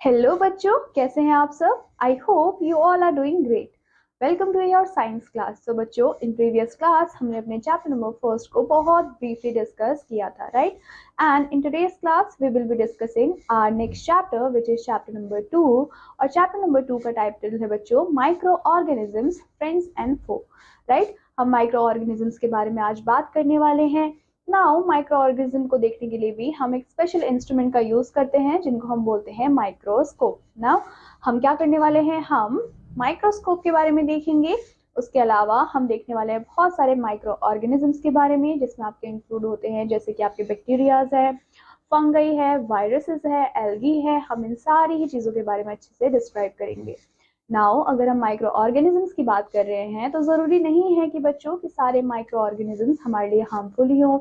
Hello बच्चों, कैसे हैं आप सब। I hope you all are doing great. Welcome to your science class. तो बच्चों, इन प्रीवियस क्लास हमने अपने चैप्टर नंबर फर्स्ट को बहुत ब्रीफली डिस्कस किया था, right. And in today's class we will be discussing our next chapter which is chapter number 2। और chapter number 2 का टाइटल है बच्चों micro organisms, friends and foe, right. हम माइक्रो ऑर्गेनिजम्स के बारे में आज बात करने वाले हैं। नाउ माइक्रो ऑर्गेनिज्म को देखने के लिए भी हम एक स्पेशल इंस्ट्रूमेंट का यूज करते हैं जिनको हम बोलते हैं माइक्रोस्कोप। नाउ हम क्या करने वाले हैं, हम माइक्रोस्कोप के बारे में देखेंगे। उसके अलावा हम देखने वाले हैं बहुत सारे माइक्रो ऑर्गेनिजम्स के बारे में, जिसमें आपके इंक्लूड होते हैं जैसे कि आपके बैक्टीरियाज है, फंगई है, वायरसेस है, एल्गी है। हम इन सारी ही चीजों के बारे में अच्छे से डिस्क्राइब करेंगे। नाउ अगर हम माइक्रो ऑर्गेनिजम्स की बात कर रहे हैं तो जरूरी नहीं है कि बच्चों कि सारे माइक्रो ऑर्गेनिजम्स हमारे लिए हार्मफुल ही हो।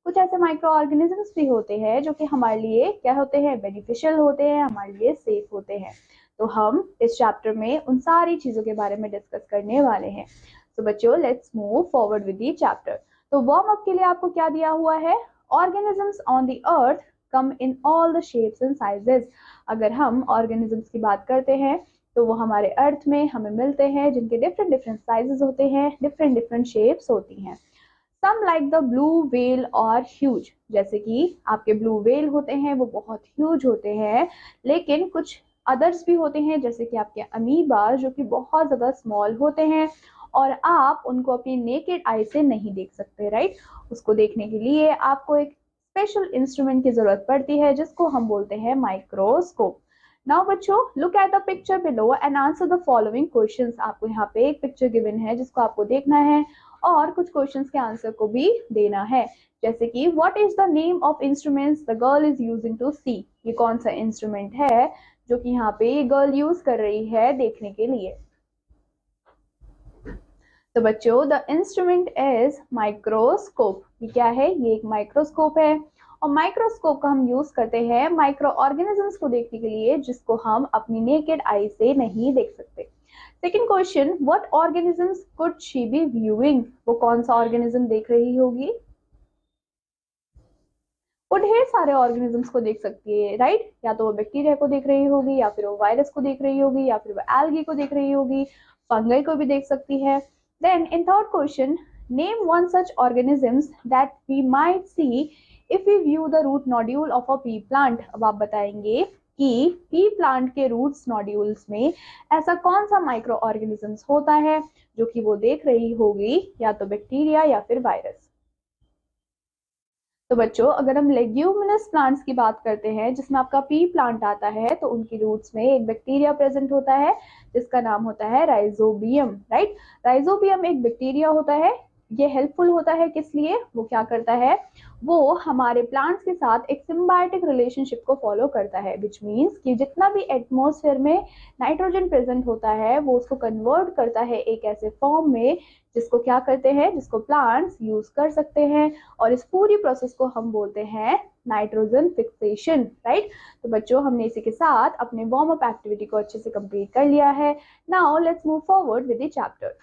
कुछ ऐसे माइक्रो ऑर्गेनिजम्स भी होते हैं जो कि हमारे लिए क्या होते हैं, बेनिफिशियल होते हैं, हमारे लिए सेफ होते हैं। तो हम इस चैप्टर में उन सारी चीजों के बारे में डिस्कस करने वाले हैं। तो बच्चों, let's move forward with the chapter. तो वार्म अप के लिए आपको क्या दिया हुआ है, organisms on the earth come in all the shapes and sizes. अगर हम ऑर्गेनिजम्स की बात करते हैं तो वो हमारे अर्थ में हमें मिलते हैं, जिनके डिफरेंट डिफरेंट साइजेस होते हैं, डिफरेंट डिफरेंट शेप्स होती हैं। Some like the blue whale और ह्यूज, जैसे कि आपके ब्लू वेल होते हैं वो बहुत ह्यूज होते हैं। लेकिन कुछ अदर्स भी होते हैं जैसे कि आपके अमीबा, जो कि बहुत ज्यादा स्मॉल होते हैं और आप उनको अपनी नेकेड आई से नहीं देख सकते, राइट। उसको देखने के लिए आपको एक स्पेशल इंस्ट्रूमेंट की जरूरत पड़ती है जिसको हम बोलते हैं माइक्रोस्कोप। नाउ बच्चों, look at the picture below and answer the following questions. आपको यहाँ पे एक पिक्चर गिवन है जिसको आपको देखना है और कुछ क्वेश्चंस के आंसर को भी देना है। जैसे कि what is the name of instruments the girl is using to see. ये कौन सा इंस्ट्रूमेंट है जो कि यहाँ पे ये गर्ल यूज कर रही है देखने के लिए। तो बच्चों, द इंस्ट्रूमेंट इज माइक्रोस्कोप। ये क्या है, ये एक माइक्रोस्कोप है और माइक्रोस्कोप का हम यूज करते हैं माइक्रो ऑर्गेनिजम्स को देखने के लिए जिसको हम अपनी नेकेड आई से नहीं देख सकते। Second question, what organisms could she be viewing. वो कौन सा ऑर्गेनिज्म देख रही होगी। वो ढेर सारे ऑर्गेनिजम्स को देख सकती है, राइट। या तो वो बैक्टीरिया को देख रही होगी, या फिर वो वायरस को देख रही होगी, या फिर वो एल्गी को देख रही होगी, फंगई को भी देख सकती है। Then in third question, name one such organisms that we might see if we view the root nodule of a pea plant. अब आप बताएंगे कि पी प्लांट के रूट्स नोड्यूल्स में ऐसा कौन सा माइक्रो ऑर्गेनिजम्स होता है जो कि वो देख रही होगी, या तो बैक्टीरिया या फिर वायरस। तो बच्चों, अगर हम लेग्यूमिनस प्लांट्स की बात करते हैं जिसमें आपका पी प्लांट आता है तो उनकी रूट्स में एक बैक्टीरिया प्रेजेंट होता है जिसका नाम होता है राइजोबियम, राइट। राइजोबियम एक बैक्टीरिया होता है। ये हेल्पफुल होता है किस लिए, वो क्या करता है, वो हमारे प्लांट्स के साथ एक सिम्बायोटिक रिलेशनशिप को फॉलो करता है, विच मीन्स कि जितना भी एटमॉस्फेयर में नाइट्रोजन प्रेजेंट होता है वो उसको कन्वर्ट करता है एक ऐसे फॉर्म में जिसको क्या करते हैं, जिसको प्लांट्स यूज कर सकते हैं। और इस पूरी प्रोसेस को हम बोलते हैं नाइट्रोजन फिक्सेशन, राइट। तो बच्चों, हमने इसी के साथ अपने वार्म अप एक्टिविटी को अच्छे से कंप्लीट कर लिया है। Now let's move forward with the chapter.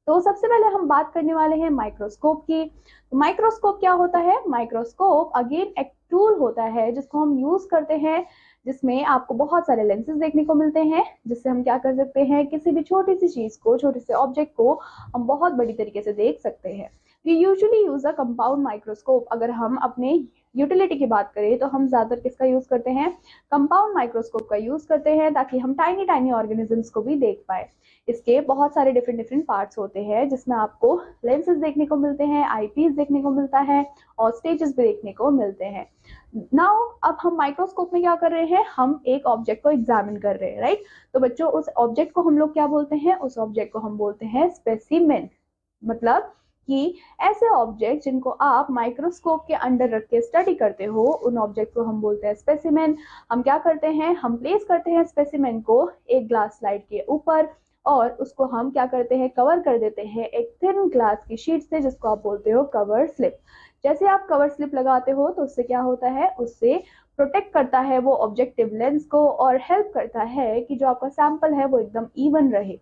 तो सबसे पहले हम बात करने वाले हैं माइक्रोस्कोप की। तो माइक्रोस्कोप क्या होता है, माइक्रोस्कोप अगेन एक टूल होता है जिसको हम यूज करते हैं, जिसमें आपको बहुत सारे लेंसेज देखने को मिलते हैं, जिससे हम क्या कर सकते हैं, किसी भी छोटी सी चीज को, छोटे से ऑब्जेक्ट को हम बहुत बड़ी तरीके से देख सकते हैं। We usually use a compound microscope. अगर हम अपने यूटिलिटी की बात करें तो हम ज्यादातर किसका यूज करते हैं, कंपाउंड माइक्रोस्कोप का यूज करते हैं, ताकि हम टाइनी टाइनी ऑर्गेनिजम्स को भी देख पाए। इसके बहुत सारे डिफरेंट डिफरेंट पार्ट्स होते हैं जिसमें आपको लेंसेज देखने को मिलते हैं, आईपीस देखने को मिलता है और स्टेजेस भी देखने को मिलते हैं। नाउ अब हम माइक्रोस्कोप में क्या कर रहे हैं, हम एक ऑब्जेक्ट को एग्जामिन कर रहे हैं, राइट। तो बच्चों, उस ऑब्जेक्ट को हम लोग क्या बोलते हैं, उस ऑब्जेक्ट को हम बोलते हैं स्पेसिमेन। मतलब कि ऐसे ऑब्जेक्ट जिनको आप माइक्रोस्कोप के अंडर रख के स्टडी करते हो, उन ऑब्जेक्ट को हम बोलते हैं स्पेसिमेन। हम क्या करते हैं, हम प्लेस करते हैं स्पेसिमेन को एक ग्लास स्लाइड के ऊपर और उसको हम क्या करते हैं, कवर कर देते हैं एक थिन ग्लास की शीट से, जिसको आप बोलते हो कवर स्लिप। जैसे आप कवर स्लिप लगाते हो तो उससे क्या होता है, उससे प्रोटेक्ट करता है वो ऑब्जेक्टिव लेंस को और हेल्प करता है कि जो आपका सैंपल है वो एकदम इवन रहे।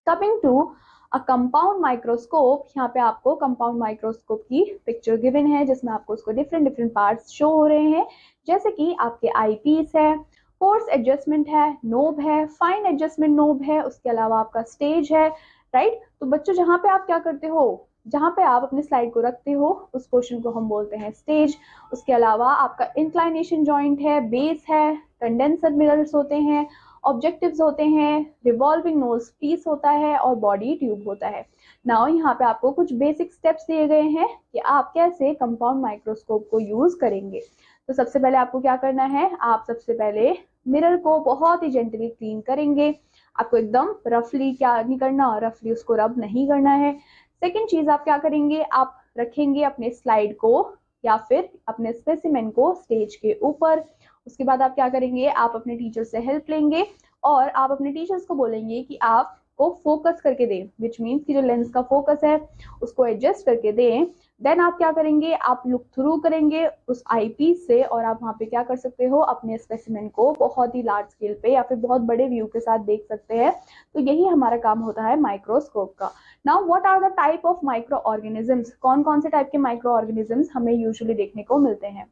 Coming to a compound microscope, यहाँ पे आपको कंपाउंड माइक्रोस्कोप की पिक्चर गिवन है जिसमें आपको उसको डिफरेंट डिफरेंट पार्ट्स शो हो रहे हैं, जैसे कि आपके आई पीस है, कोर्स एडजस्टमेंट है, नोब है, फाइन एडजस्टमेंट नोब है, उसके अलावा आपका स्टेज है, राइट। तो बच्चों जहाँ पे आप क्या करते हो, जहाँ पे आप अपने स्लाइड को रखते हो उस पोर्शन को हम बोलते हैं स्टेज। उसके अलावा आपका इंक्लाइनेशन जॉइंट है, बेस है, कंडेंसर मिरर्स होते हैं, ऑब्जेक्टिव्स होते हैं, रिवॉल्विंग नोज पीस होता है और बॉडी ट्यूब होता है। नाउ यहाँ पे आपको कुछ बेसिक स्टेप्स दिए गए हैं कि आप कैसे कंपाउंड माइक्रोस्कोप को यूज करेंगे। तो सबसे पहले आपको क्या करना है, आप सबसे पहले मिरर को बहुत ही जेंटली क्लीन करेंगे। आपको एकदम रफली क्या नहीं करना, रफली उसको रब नहीं करना है। सेकेंड चीज आप क्या करेंगे, आप रखेंगे अपने स्लाइड को या फिर अपने स्पेसिमेन को स्टेज के ऊपर। उसके बाद आप क्या करेंगे, आप अपने टीचर से हेल्प लेंगे और आप अपने टीचर्स को बोलेंगे कि आपको फोकस करके दें, विच मीन्स कि जो लेंस का फोकस है उसको एडजस्ट करके दें। देन आप क्या करेंगे, आप लुक थ्रू करेंगे उस आई पीस से और आप वहाँ पे क्या कर सकते हो, अपने स्पेसिमेन को बहुत ही लार्ज स्केल पे या फिर बहुत बड़े व्यू के साथ देख सकते हैं। तो यही हमारा काम होता है माइक्रोस्कोप का। Now what are the type of micro organisms, कौन कौन से टाइप के माइक्रो ऑर्गेनिजम्स हमें यूजुअली देखने को मिलते हैं।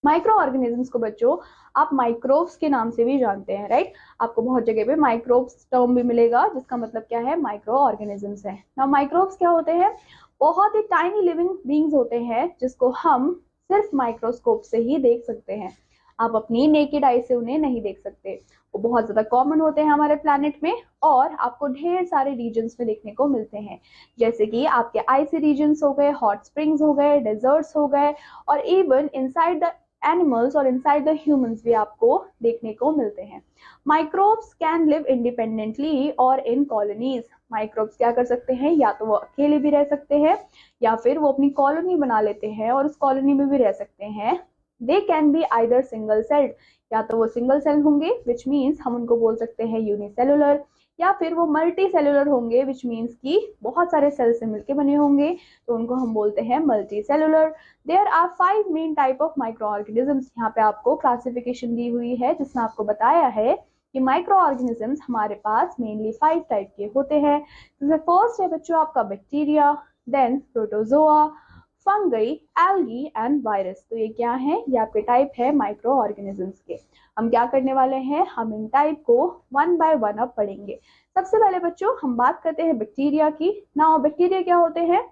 माइक्रो ऑर्गेनिजम्स को बच्चों आप माइक्रोब्स के नाम से भी जानते हैं, राइट। आपको बहुत जगह पे माइक्रोब्स टर्म भी मिलेगा जिसका मतलब क्या है, माइक्रो ऑर्गेनिजम्स है। नाउ माइक्रोब्स क्या होते हैं, बहुत ही टाइनी लिविंग बींग्स होते हैं जिसको हम सिर्फ माइक्रोस्कोप से ही देख सकते हैं। आप अपनी नेकेड आई से उन्हें नहीं देख सकते। वो बहुत ज्यादा कॉमन होते हैं हमारे प्लैनेट में और आपको ढेर सारे रीजन्स में देखने को मिलते हैं, जैसे कि आपके आइसी रीजन्स हो गए, हॉट स्प्रिंग्स हो गए, डेजर्ट्स हो गए और इवन इनसाइड द एनिमल्स और इनसाइड द ह्यूमंस भी आपको देखने को मिलते हैं। माइक्रोब्स कैन लिव इंडिपेंडेंटली और इन कॉलोनीज। माइक्रोब्स क्या कर सकते हैं, या तो वो अकेले भी रह सकते हैं या फिर वो अपनी कॉलोनी बना लेते हैं और उस कॉलोनी में भी रह सकते हैं। They can be either single celled, या तो वो सिंगल सेल होंगे विच मीन्स हम उनको बोल सकते हैं यूनिसेलुलर, या फिर वो मल्टी सेलुलर होंगे विच मीन्स कि बहुत सारे सेल से मिलकर बने होंगे तो उनको हम बोलते हैं multi cellular. There are 5 main type of micro organisms. यहाँ पे आपको क्लासिफिकेशन दी हुई है जिसमें आपको बताया है कि माइक्रो ऑर्गेनिजम्स हमारे पास मेनली 5 टाइप के होते हैं। फर्स्ट है बच्चों आपका bacteria, then protozoa, fungi, algae and virus. तो ये क्या है, ये आपके टाइप है माइक्रो ऑर्गेनिजम्स के। हम क्या करने वाले हैं, हम इन टाइप को वन बाय वन अब पढ़ेंगे। सबसे पहले बच्चों हम बात करते हैं बैक्टीरिया की। नाउ बैक्टीरिया क्या होते हैं,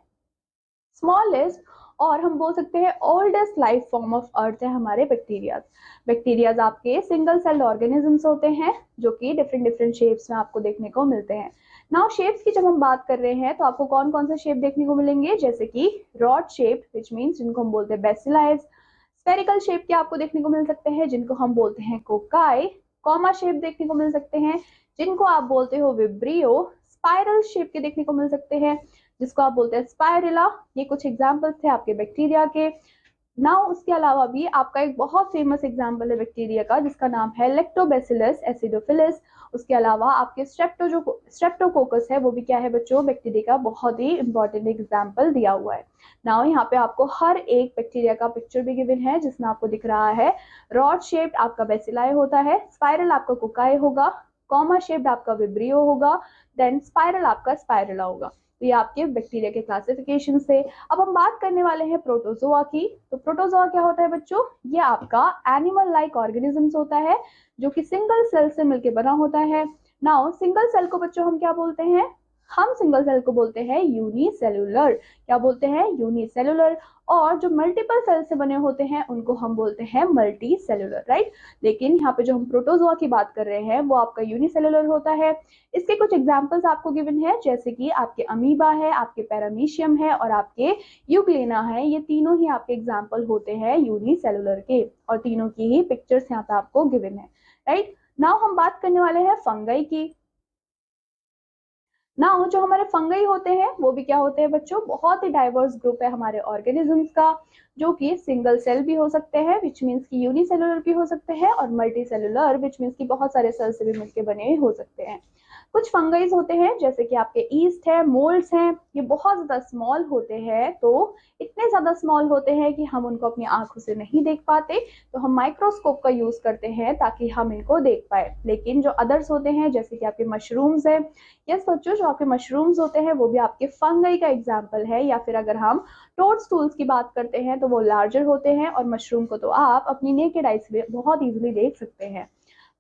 स्मॉलेस्ट और हम बोल सकते हैं oldest life form of earth है हमारे बैक्टीरियाज। बैक्टीरियाज आपके सिंगल सेल्ड ऑर्गेनिजम्स होते हैं जो कि डिफरेंट डिफरेंट शेप्स में आपको देखने को मिलते हैं। नाउ शेप्स की जब हम बात कर रहे हैं तो आपको कौन कौन से शेप देखने को मिलेंगे, जैसे कि रॉड शेप विच मीन्स जिनको हम बोलते हैं बेसिलाइज, स्फेरिकल शेप के आपको देखने को मिल सकते हैं जिनको हम बोलते हैं कोकाई, कॉमा शेप देखने को मिल सकते हैं जिनको आप बोलते हो विब्रियो, स्पाइरल शेप के देखने को मिल सकते हैं जिसको आप बोलते हैं स्पाइरेला। ये कुछ एग्जाम्पल्स थे आपके बैक्टीरिया के। नाउ उसके अलावा भी आपका एक बहुत फेमस एग्जाम्पल है बैक्टीरिया का जिसका नाम है लैक्टोबैसिलस एसिडोफिलिस। उसके अलावा आपके स्ट्रेप्टोकोकस है, वो भी क्या है बच्चों, बैक्टीरिया का बहुत ही इंपॉर्टेंट एग्जाम्पल दिया हुआ है। नाउ यहाँ पे आपको हर एक बैक्टीरिया का पिक्चर भी गिवन है जिसमें आपको दिख रहा है रॉड शेप्ड आपका बेसिलाई होता है, स्पाइरल आपका कोकाई होगा, कॉमा शेप्ड आपका विब्रियो होगा, देन स्पाइरल आपका स्पाइरला होगा। तो ये आपके बैक्टीरिया के क्लासिफिकेशन से। अब हम बात करने वाले हैं प्रोटोजोआ की। तो प्रोटोजोआ क्या होता है बच्चों, ये आपका एनिमल लाइक ऑर्गेनिजम्स होता है जो कि सिंगल सेल से मिलकर बना होता है। नाउ सिंगल सेल को बच्चों हम क्या बोलते हैं, हम सिंगल सेल को बोलते हैं यूनिसेलुलर। क्या बोलते हैं, यूनिसेलुलर। और जो मल्टीपल सेल से बने होते हैं उनको हम बोलते हैं मल्टी सेलुलर, राइट। लेकिन यहाँ पे जो हम प्रोटोजोआ की बात कर रहे हैं वो आपका यूनिसेलुलर होता है। इसके कुछ एग्जांपल्स आपको गिवन है जैसे कि आपके अमीबा है, आपके पैरामीशियम है और आपके यूग्लेना है। ये तीनों ही आपके एग्जाम्पल होते हैं यूनिसेलुलर के और तीनों की ही पिक्चर्स यहाँ पे आपको गिवन है, राइट। नाउ हम बात करने वाले हैं फंगई की। नाउ जो हमारे फंगई होते हैं वो भी क्या होते हैं बच्चों, बहुत ही डाइवर्स ग्रुप है हमारे ऑर्गेनिजम्स का जो कि सिंगल सेल भी हो सकते हैं विच मीन्स की यूनिसेलुलर भी हो सकते हैं और मल्टी सेलुलर विच मीन्स की बहुत सारे सेल से भी मिलकर बने हो सकते हैं। कुछ फंगईज होते हैं जैसे कि आपके ईस्ट है, मोल्ड्स हैं, ये बहुत ज्यादा स्मॉल होते हैं। तो इतने ज्यादा स्मॉल होते हैं कि हम उनको अपनी आंखों से नहीं देख पाते, तो हम माइक्रोस्कोप का यूज करते हैं ताकि हम इनको देख पाए। लेकिन जो अदर्स होते हैं जैसे कि आपके मशरूम्स है, यस बच्चों जो आपके मशरूम्स होते हैं वो भी आपके फंगई का एग्जाम्पल है। या फिर अगर हम टोडस्टूल्स की बात करते हैं तो वो लार्जर होते हैं, और मशरूम को तो आप अपनी नेकेड आई से बहुत इजीली देख सकते हैं।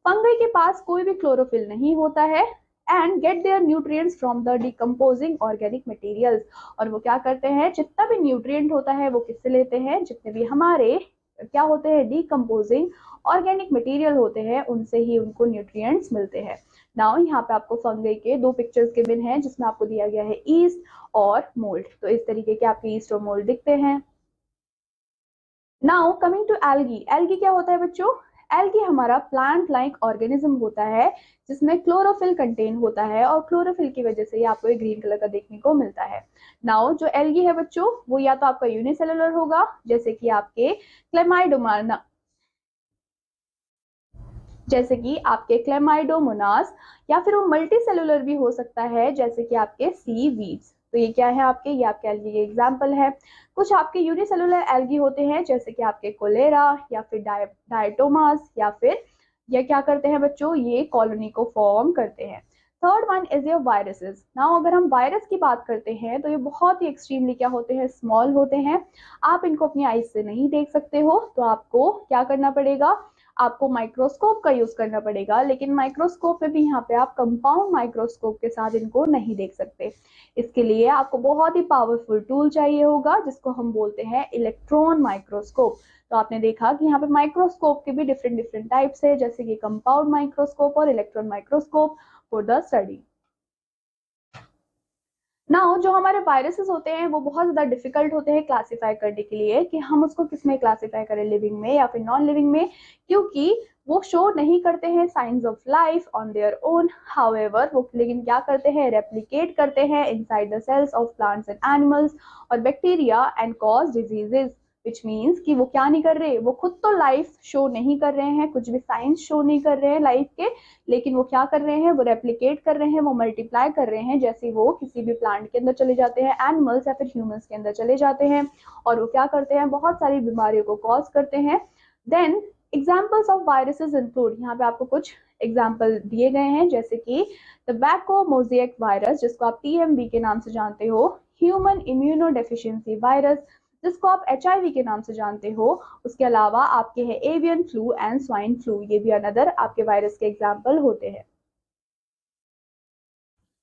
फंगई के पास कोई भी क्लोरोफिल नहीं होता है and get their nutrients from the decomposing organic materials, और वो क्या करते हैं, जितना भी न्यूट्रिएंट होता है वो किससे लेते हैं, जितने भी हमारे क्या होते हैं डिकम्पोजिंग ऑर्गेनिक मटेरियल होते हैं उनसे ही उनको न्यूट्रिएंट्स मिलते हैं। नाउ यहाँ पे आपको फंगई के दो पिक्चर्स गिवन हैं जिसमें आपको दिया गया है ईस्ट और मोल्ड। तो इस तरीके के आपके ईस्ट और मोल्ड दिखते हैं। Now coming to algae. Algae क्या होता है बच्चों? एल्गी हमारा प्लांट लाइक ऑर्गेनिज्म होता है जिसमें क्लोरोफिल कंटेन होता है, और क्लोरोफिल की वजह से ये आपको एक ग्रीन कलर का देखने को मिलता है। नाउ जो एल्गी है बच्चों वो या तो आपका यूनिसेलुलर होगा जैसे कि आपके क्लेमाइडोमोनास, या फिर वो मल्टी सेलुलर भी हो सकता है जैसे कि आपके सी वीड्स। तो ये क्या है आपके, ये आपके एल्गी के एग्जाम्पल है। कुछ आपके यूनिसेलुलर एल्गी होते हैं जैसे कि आपके कोलेरा या फिर डायटोमास, या फिर ये क्या करते हैं बच्चों, ये कॉलोनी को फॉर्म करते हैं। Third one is your viruses. Now अगर हम वायरस की बात करते हैं तो ये बहुत ही एक्सट्रीमली क्या होते हैं, स्मॉल होते हैं। आप इनको अपनी आईज से नहीं देख सकते हो, तो आपको क्या करना पड़ेगा, आपको माइक्रोस्कोप का यूज करना पड़ेगा। लेकिन माइक्रोस्कोप में भी यहाँ पे आप कंपाउंड माइक्रोस्कोप के साथ इनको नहीं देख सकते। इसके लिए आपको बहुत ही पावरफुल टूल चाहिए होगा जिसको हम बोलते हैं इलेक्ट्रॉन माइक्रोस्कोप। तो आपने देखा कि यहाँ पे माइक्रोस्कोप के भी डिफरेंट डिफरेंट टाइप्स है जैसे कि कंपाउंड माइक्रोस्कोप और electron microscope for the study. Now जो हमारे वायरसेस होते हैं वो बहुत ज़्यादा डिफिकल्ट होते हैं क्लासीफाई करने के लिए कि हम उसको किस में क्लासीफाई करें, लिविंग में या फिर नॉन लिविंग में, क्योंकि वो शो नहीं करते हैं signs of life on their own. However वो लेकिन क्या करते हैं, रेप्लिकेट करते हैं inside the cells of plants and animals और bacteria and cause diseases, which means कि वो क्या नहीं कर रहे, वो खुद तो लाइफ शो नहीं कर रहे हैं, कुछ भी साइंस शो नहीं कर रहे हैं लाइफ के, लेकिन वो क्या कर रहे हैं, वो रेप्लिकेट कर रहे हैं, वो मल्टीप्लाई कर रहे हैं। जैसे वो किसी भी प्लांट के अंदर चले जाते हैं, एनिमल्स या फिर ह्यूमंस के अंदर चले जाते हैं, और वो क्या करते हैं, बहुत सारी बीमारियों को कॉज करते हैं। Then examples of viruses include, यहाँ पे आपको कुछ एग्जाम्पल दिए गए हैं जैसे कि टबैको मोज़ेक वायरस जिसको आप TMV के नाम से जानते हो, ह्यूमन इम्यूनो डेफिशिएंसी वायरस जिसको आप HIV के नाम से जानते हो, उसके अलावा आपके हैं avian flu and swine flu, ये भी अनदर आपके वायरस के एग्जाम्पल होते हैं।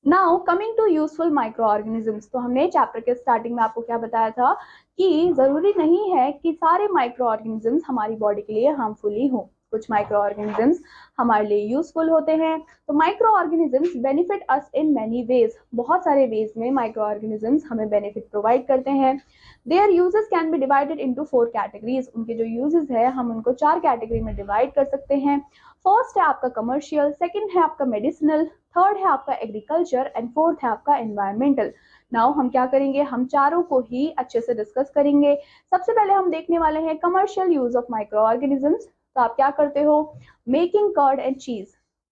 Now coming to useful micro organisms. तो हमने चैप्टर के स्टार्टिंग में आपको क्या बताया था कि जरूरी नहीं है कि सारे माइक्रो ऑर्गेनिजम्स हमारी बॉडी के लिए हार्मफुल ही हो, कुछ माइक्रो ऑर्गेनिजम्स हमारे लिए यूजफुल होते हैं। तो micro organisms benefit us in many ways, बहुत सारे वेज में माइक्रो ऑर्गेनिजम्स हमें बेनिफिट प्रोवाइड करते हैं। There uses can be divided into 4 categories, उनके जो यूजेस है हम उनको 4 कैटेगरी में डिवाइड कर सकते हैं। फर्स्ट है आपका कमर्शियल, सेकंड है आपका मेडिसिनल, थर्ड है आपका एग्रीकल्चर एंड फोर्थ है आपका एनवायरमेंटल। नाउ हम क्या करेंगे, हम चारों को ही अच्छे से डिस्कस करेंगे। सबसे पहले हम देखने वाले हैं commercial use of micro organisms. तो आप क्या करते हो, मेकिंग कर्ड एंड चीज,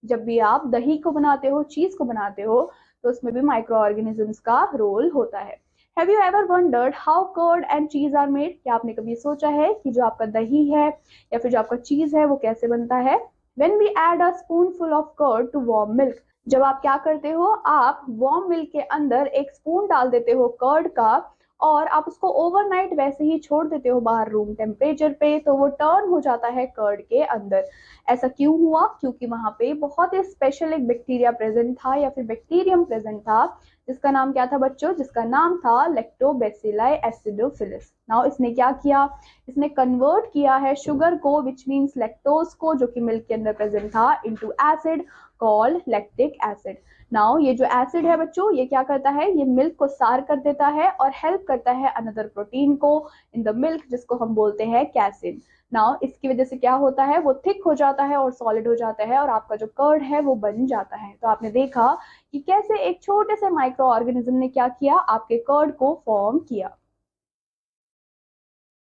जब भी आप दही को बनाते हो, चीज को बनाते हो, तो उसमें भी माइक्रो ऑर्गेनिजम्स का रोल होता है। Have you ever wondered how curd and cheese are made? क्या आपने कभी सोचा है कि जो आपका दही है या फिर जो आपका चीज है वो कैसे बनता है? When we add a spoonful of curd to warm milk, जब आप क्या करते हो, आप वार्म मिल्क के अंदर एक स्पून डाल देते हो कर्ड का, और आप उसको ओवरनाइट वैसे ही छोड़ देते हो बाहर रूम टेम्परेचर पे, तो वो टर्न हो जाता है कर्ड के अंदर। ऐसा क्यों हुआ? क्योंकि वहां पे बहुत ही स्पेशल एक बैक्टीरिया प्रेजेंट था या फिर बैक्टीरियम प्रेजेंट था जिसका नाम क्या था बच्चों? जिसका नाम था लैक्टोबैसिलाई एसिडोफिलिस। नाउ इसने क्या किया, इसने कन्वर्ट किया है शुगर को, विच मीन्स लैक्टोज को, जो कि मिल्क के अंदर प्रेजेंट था, into acid called lactic acid. Now ये जो एसिड है बच्चों, ये क्या करता है, ये मिल्क को सार कर देता है और हेल्प करता है अनदर प्रोटीन को इन द मिल्क जिसको हम बोलते हैं कैसिन। नाउ इसकी वजह से क्या होता है, वो थिक हो जाता है और सॉलिड हो जाता है और आपका जो कर्ड है वो बन जाता है। तो आपने देखा कि कैसे एक छोटे से माइक्रो ऑर्गेनिज्म ने क्या किया, आपके कर्ड को फॉर्म किया।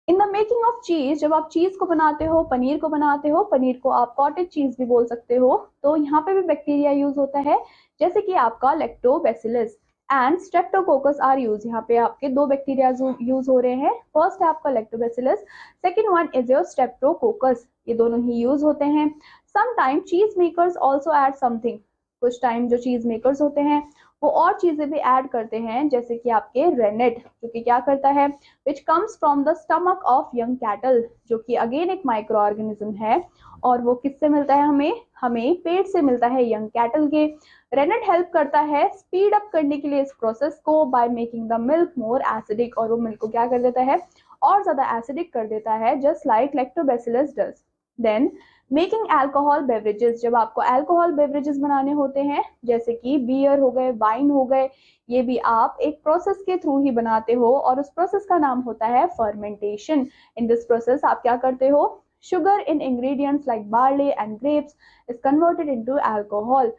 इन द मेकिंग ऑफ चीज, जब आप चीज को बनाते हो, पनीर को बनाते हो, पनीर को आप कॉटेज चीज भी बोल सकते हो, तो यहाँ पे भी बैक्टीरिया यूज होता है जैसे कि आपका lactobacillus and streptococcus are use. यहाँ पे आपके दो बैक्टीरिया यूज हो रहे हैं। फर्स्ट है आपका lactobacillus, second one is your Streptococcus, ये दोनों ही यूज होते हैं। सम टाइम चीज मेकर्स ऑल्सो एड समथिंग, कुछ टाइम जो चीज मेकर्स होते हैं वो और चीजें भी ऐड करते हैं, जैसे कि आपके रेनेट, जो कि क्या करता है, which comes from the stomach of young cattle, जो कि अगेन एक माइक्रो ऑर्गेनिज्म है, और वो किससे मिलता है, हमें हमें पेट से मिलता है, यंग कैटल के। रेनेट हेल्प करता है स्पीड अप करने के लिए इस प्रोसेस को by making the milk more acidic, और वो मिल्क को क्या कर देता है, और ज्यादा एसिडिक कर देता है, just like lactobacillus does. Then making alcohol beverages, जब आपको अल्कोहल बेवरेजेस बनाने होते हैं, जैसे कि बियर हो गए, वाइन हो गए, ये भी आप एक प्रोसेस के थ्रू ही बनाते हो, और उस प्रोसेस का नाम होता है फर्मेंटेशन। इन दिस प्रोसेस आप क्या करते हो, sugar in ingredients like barley and grapes is converted into alcohol।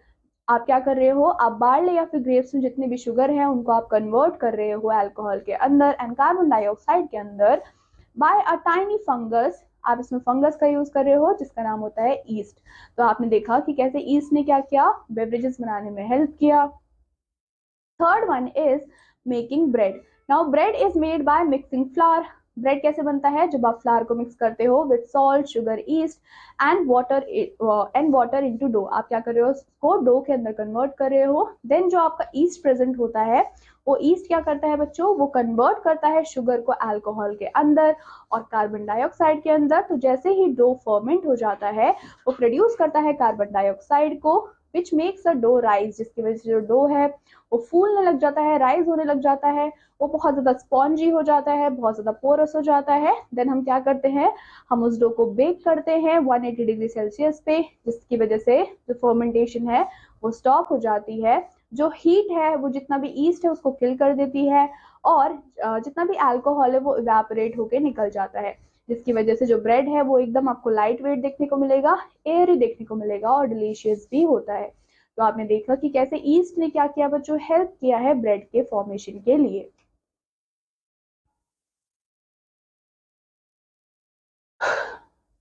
आप क्या कर रहे हो, आप बार्ले या फिर ग्रेप्स में जितने भी शुगर है उनको आप कन्वर्ट कर रहे हो अल्कोहल के अंदर एंड कार्बन डाइऑक्साइड के अंदर बाय अ टाइनी फंगस। आप इसमें फंगस का यूज कर रहे हो जिसका नाम होता है ईस्ट। तो आपने देखा कि कैसे ईस्ट ने क्या किया, बेवरेजेस बनाने में हेल्प किया। Third one is making bread. Now bread is made by mixing flower. Bread कैसे बनता है, जब आप फ्लावर को मिक्स करते हो with salt, sugar, yeast and water into dough. आप क्या कर रहे हो, उसको डो के अंदर कन्वर्ट कर रहे हो। देन जो आपका ईस्ट प्रेजेंट होता है, वो ईस्ट क्या करता है बच्चों, वो कन्वर्ट करता है शुगर को अल्कोहल के अंदर और कार्बन डाइऑक्साइड के अंदर। तो जैसे ही डो फर्मेंट हो जाता है, वो प्रोड्यूस करता है कार्बन डाइऑक्साइड को, which makes a dough rise, जिसकी वजह से जो डो है वो फूलने लग जाता है, राइज होने लग जाता है, वो बहुत ज्यादा स्पॉन्जी हो जाता है, बहुत ज्यादा पोरस हो जाता है। देन हम क्या करते हैं, हम उस डो को बेक करते हैं 180 डिग्री सेल्सियस पे, जिसकी वजह से जो फर्मेंटेशन है वो स्टॉप हो जाती है। जो हीट है वो जितना भी ईस्ट है उसको किल कर देती है, और जितना भी अल्कोहल है वो इवेपोरेट होके निकल जाता है, जिसकी वजह से जो ब्रेड है वो एकदम आपको लाइट वेट देखने को मिलेगा, एयरी देखने को मिलेगा, और डिलीशियस भी होता है। तो आपने देखा कि कैसे ईस्ट ने क्या किया बच्चों, हेल्प किया है ब्रेड के फॉर्मेशन के लिए।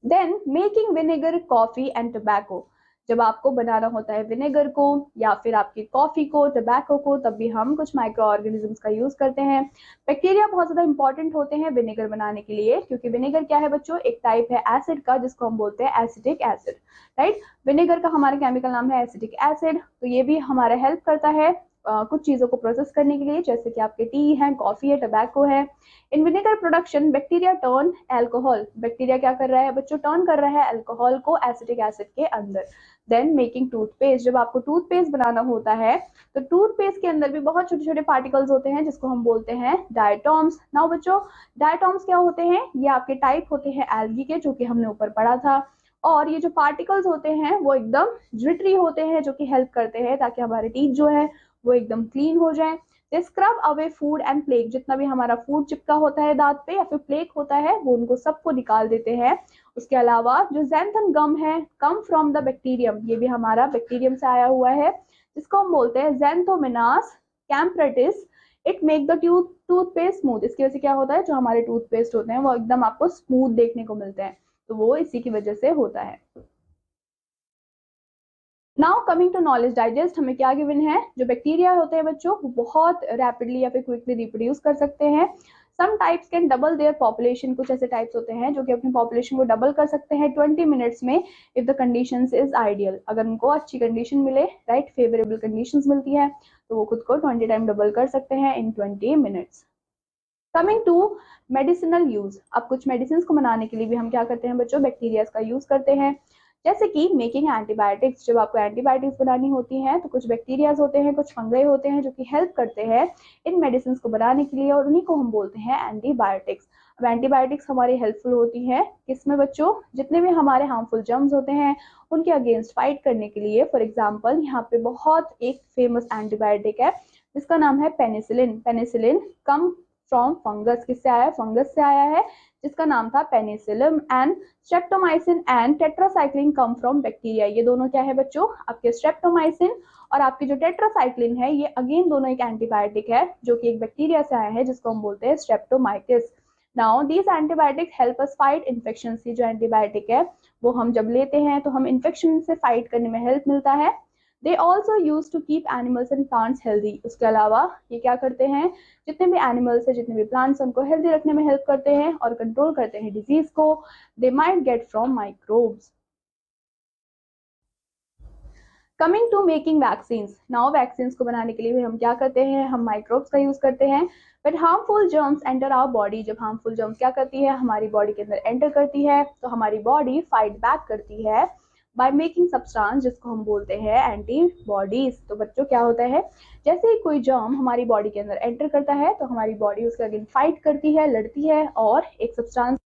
Then making vinegar, coffee and tobacco. जब आपको बनाना होता है विनेगर को या फिर आपकी कॉफी को, टबैको को, तब भी हम कुछ माइक्रो ऑर्गेनिजम्स का यूज करते हैं। बैक्टीरिया बहुत ज्यादा इंपॉर्टेंट होते हैं विनेगर बनाने के लिए, क्योंकि विनेगर क्या है बच्चों, एक टाइप है एसिड का जिसको हम बोलते हैं एसिटिक एसिड, राइट। विनेगर का हमारा केमिकल नाम है एसिटिक एसिड। तो ये भी हमारा हेल्प करता है कुछ चीजों को प्रोसेस करने के लिए, जैसे कि आपके टी है, कॉफी है, टबैको है। In vinegar production bacteria turn alcohol, bacteria क्या कर रहा है बच्चों, टर्न कर रहा है अल्कोहल को एसिटिक एसिड के अंदर। देन मेकिंग टूथपेस्ट, जब आपको टूथपेस्ट बनाना होता है तो टूथपेस्ट के अंदर भी बहुत छोटे छोटे पार्टिकल्स होते हैं जिसको हम बोलते हैं डायटॉम्स। नाउ बच्चों, डायटॉम्स क्या होते हैं, ये आपके टाइप होते हैं एल्गी के, जो कि हमने ऊपर पढ़ा था। और ये जो पार्टिकल्स होते हैं वो एकदम ग्लिटरी होते हैं, जो कि हेल्प करते हैं ताकि हमारे टीथ जो है वो एकदम क्लीन हो जाए। They scrub away food and plaque, जितना भी हमारा फूड चिपका होता है दांत पे या फिर प्लेक होता है वो उनको सबको निकाल देते हैं। उसके अलावा जो ज़ैंथन गम है, कम फ्रॉम द बैक्टीरियम, ये भी हमारा बैक्टीरियम से आया हुआ है, जिसको हम बोलते हैं Xanthomonas campestris. It make the toothpaste smooth, इसकी वजह से क्या होता है, जो हमारे टूथपेस्ट होते हैं वो एकदम आपको स्मूथ देखने को मिलते हैं, तो वो इसी की वजह से होता है। Now coming to knowledge digest, हमें क्या गिवन है, जो बैक्टीरिया होते हैं बच्चों वो बहुत रैपिडली या फिर क्विकली रिप्रोड्यूस कर सकते हैं। Some types can double their population, कुछ ऐसे टाइप्स होते हैं जो कि अपनी पॉपुलेशन को डबल कर सकते हैं 20 मिनट्स में, if the conditions is ideal, अगर उनको अच्छी कंडीशन मिले, राइट, फेवरेबल कंडीशंस मिलती है तो वो खुद को 20 टाइम डबल कर सकते हैं in 20 minutes. Coming to medicinal use, अब कुछ मेडिसिन को बनाने के लिए भी हम क्या करते हैं बच्चों, बैक्टीरिया का यूज करते हैं, जैसे कि मेकिंग एंटीबायोटिक्स। जब आपको एंटीबायोटिक्स बनानी होती हैं तो कुछ बैक्टीरियाज होते हैं, कुछ फंगई होते हैं जो कि हेल्प करते हैं इन मेडिसिन को बनाने के लिए, और उन्हीं को हम बोलते हैं एंटीबायोटिक्स। अब एंटीबायोटिक्स हमारी हेल्पफुल होती है किसमें बच्चों, जितने भी हमारे हार्मफुल जर्म्स होते हैं उनके अगेंस्ट फाइट करने के लिए। फॉर एग्जाम्पल यहाँ पे बहुत एक फेमस एंटीबायोटिक है जिसका नाम है penicillin. Penicillin come from fungus, किससे आया है, फंगस से आया है, जिसका नाम था penicillin. And streptomycin and tetracycline come from bacteria, ये दोनों क्या है बच्चों, आपके स्ट्रेप्टोमाइसिन और आपकी जो टेट्रासाइक्लिन है, ये अगेन दोनों एक एंटीबायोटिक है जो कि एक बैक्टीरिया से आया है जिसको हम बोलते हैं Streptomyces. Now these antibiotic help us fight infection, ये जो एंटीबायोटिक है वो हम जब लेते हैं तो हम इन्फेक्शन से फाइट करने में हेल्प मिलता है। They also use to keep animals and plants healthy, उसके अलावा ये क्या करते हैं, जितने भी एनिमल्स है, जितने भी प्लांट्स, उनको हेल्दी रखने में हेल्प करते हैं और कंट्रोल करते हैं डिजीज को। They might get from microbes. Coming to making vaccines, नाउ वैक्सीन्स को बनाने के लिए भी हम क्या करते हैं, हम माइक्रोब्स का यूज करते हैं। But harmful germs enter our body, जब हार्मफुल जर्म्स क्या करती है, हमारी बॉडी के अंदर एंटर करती है, तो हमारी बॉडी फाइट बैक करती है बाय मेकिंग सब्सटेंस, जिसको हम बोलते हैं एंटीबॉडीज। तो बच्चों क्या होता है, जैसे ही कोई जर्म हमारी बॉडी के अंदर एंटर करता है तो हमारी बॉडी उसके अगेंस्ट फाइट करती है, लड़ती है और एक सब्सटेंस